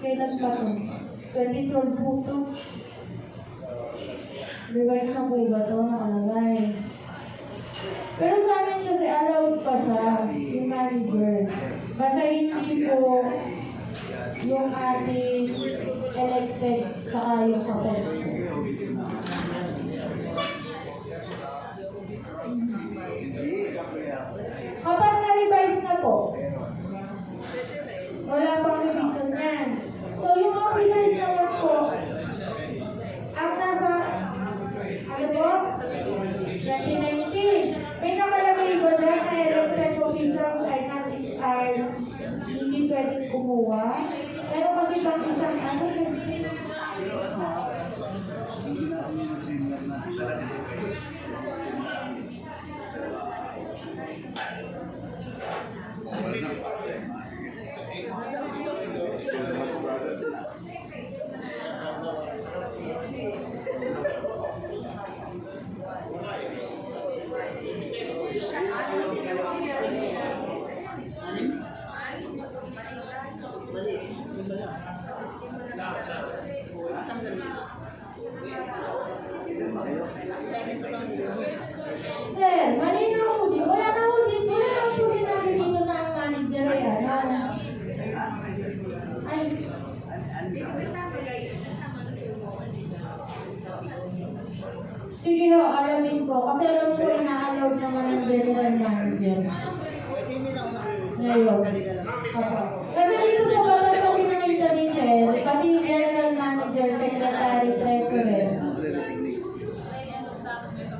Kailan ba ito? 2012 po ito. Revise na po iba ito, nakalagay. Pero sa amin kasi allowed pa siya, yung manager. Basta hindi po yung ating elected saka yung kapatid. Kapag na-revise na po, wala pang revision yan. So yung officers naman po, ang nasa, ano po? 2019. May nakalagay ba dyan na elected officials are hindi pwedeng kumuha? Pero kasi bang isang ano, Sir, malinaw po din. Wala na po din. Wala na po sinabi dito na ang manager ay ano. Ay. Sige ho, alamin ko. Kasi alam ko ina-allowed naman ng general manager. Ngayon. Kasi dito sa batas ng pinamita ni Sir, pati general manager, secretary, treasurer,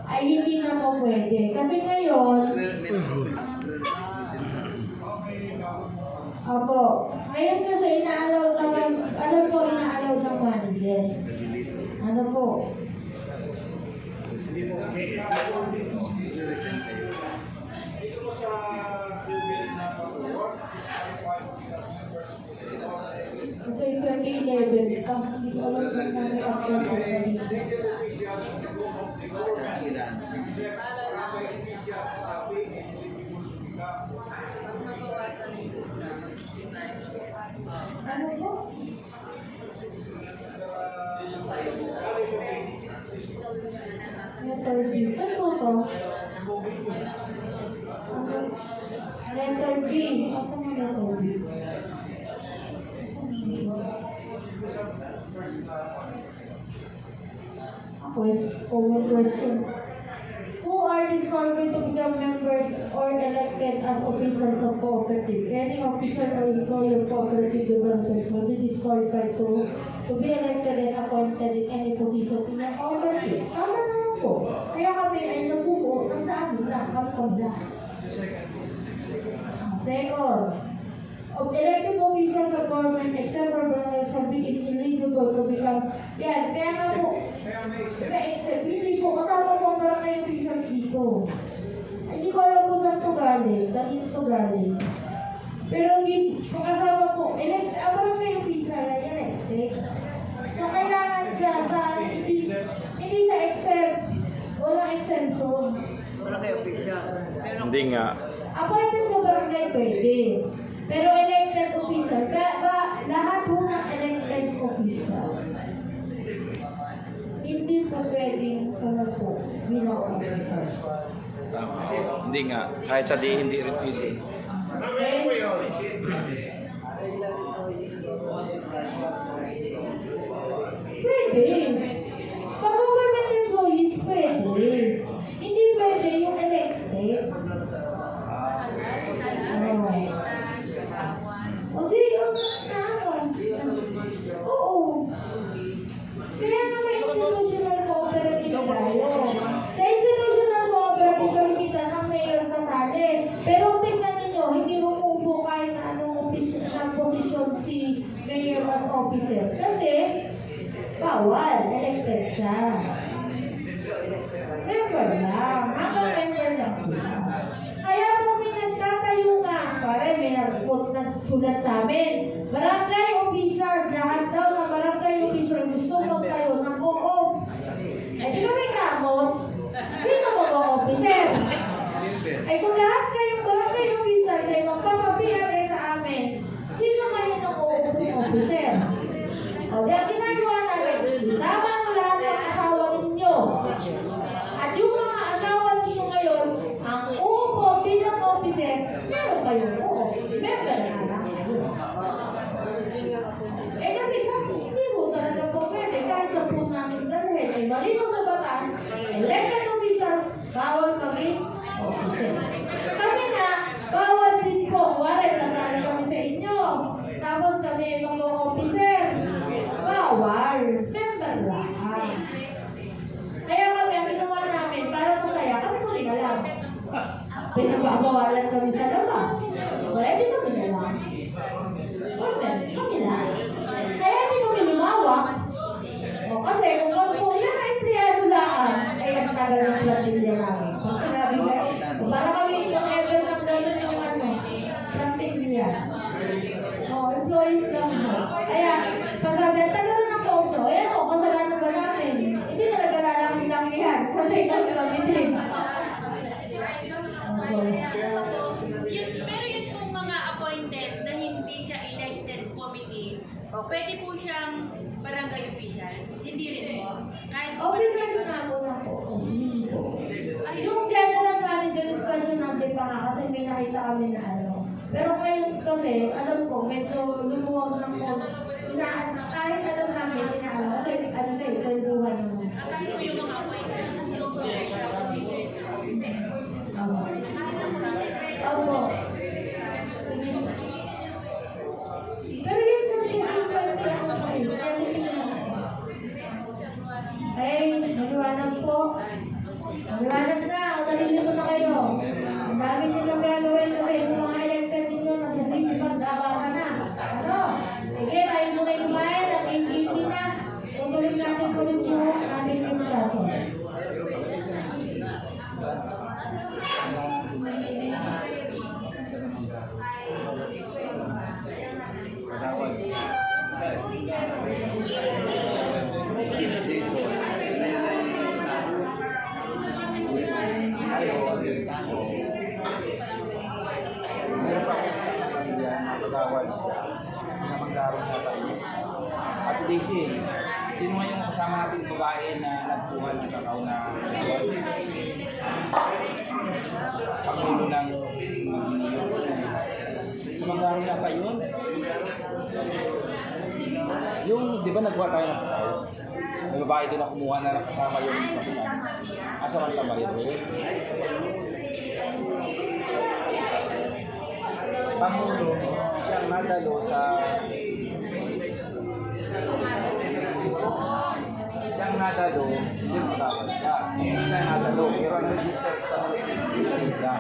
ay hindi na po pwede. Kasi ngayon, ngayon kasi ina-allow naman, alam po ina-allow ng manager. Ano po? Hindi po okay. Kasi 2011, hindi ko alam kung namin ano po? Letter B. Saan po to? Letter B. Asan yung letter B? Question. Who are disqualified to become members or elected as officials of cooperative? Any official or employee of cooperative developers will be disqualified to be elected and appointed in any position in a cooperative. Tama naman po. Kaya kami ay nabubuo ng sa amin lang, kami lang. Second, of elected officials of government except for barangay shall be ineligible to become. Yan, kaya nga po, na-except, hindi po, kasama po ang barangay officials dito. Hindi ko alam kung saan ito galing, galing ito galing. Pero hindi, kasama po, ang barangay official ay elected. So, kailangan siya sa, hindi sa exempt, walang exemption. Barangay official. Hindi nga. Appointed sa barangay pwede. Pero elected officials, lahat po ng elected officials, hindi po pwedeng po bilang officers. Tama. Hindi nga. Kahit sa di, hindi rin pwede. Mamaya po yun. Pwede. Pag government employees, pwede. Hindi pwede yung elected. O di, yung oo. Kaya nga may institutional cooperative tayo. Sa institutional cooperative, kalimitan ang mayor kasali. Pero tingnan ninyo, hindi umupo kahit na anong posisyon si mayor as officer. Kasi, bawal, elected siya. Member lang. Hanggang member lang sila. Kaya kung may nagtatayo nga, pare, may nagsulat sa amin. Barangay officials, lahat daw ng barangay officials gusto magtayo ng co-op. Eh, di ba may kamot? Sino mag-o-officer? Ay, kung lahat kayong barangay officials ay magpapapiyare sa amin, sino kayo ng co-op officer? O, di ang ginagawa namin, isama mo lahat ng asawa ninyo. At yung mga asawa ninyo ngayon, ang upo bilang officer, meron kayo po. Member na lang. Eh kasi hindi po talaga po pwede kahit sa po namin dalhin. Eh malino sa batas, elected officials, bawal kami officer. Kami nga, bawal din po. Wala, sasali kami sa inyo. Tapos kami mga officer. Bawal. Member lang. Kaya kami, ang ginawa namin, para masaya, kami po rin alam. Pinagbabawalan kami sa labas. Wala, di kami alam. Kami lang. Kaya di kami lumawak. O, kasi kung kami po, yan ay empleyado lang. Kaya ang tagal ng platilya namin. Kung sinabi ko, so para kami yung ever ng gano'n yung platilya. O, employees lang mo. Kaya, pasabi, tagal na ng loob nyo. Ayan o, kasalanan ba namin? Hindi talaga namin lang yan. Kasi kami kami din. Pero yun pong mga appointed na hindi siya elected committee, pwede po siyang barangay officials. Hindi rin po. Kahit po Officers na po na po. Yung general manager discussion natin pa nga kasi may nakita kami na ano. Pero ngayon kasi, alam ko, medyo lumuwag ng po. Kahit alam namin, inaalam. Kasi ano siya, swelduhan naman. kahit po yung mga appointed kasi officers siya considered na officer. Opo. Pero yung sa maliwanag po. Maliwanag na. O, nalilito na kayo. Ang dami nilang gagawin kasi yung mga elected ninyo nagsisipag nabasa na. Ano? Sige, tayo muna kumain at hindi na. Tutuloy natin ulit yung ating discussion. Ate Daisy, sino nga yung kasama nating babae na nagkuha ng kakao na pangulo ng Maginiyo? Sa Magaro na pa yun? Yung, di ba nagkuha tayo ng kakao? May babae doon na kumuha na kasama yung kapitan. Asa man ka ba yun? Pangulo, siyang nadalo sa siyang nadalo, hindi matawag siya. Siyang nadalo, pero ang register sa munisipyo siya.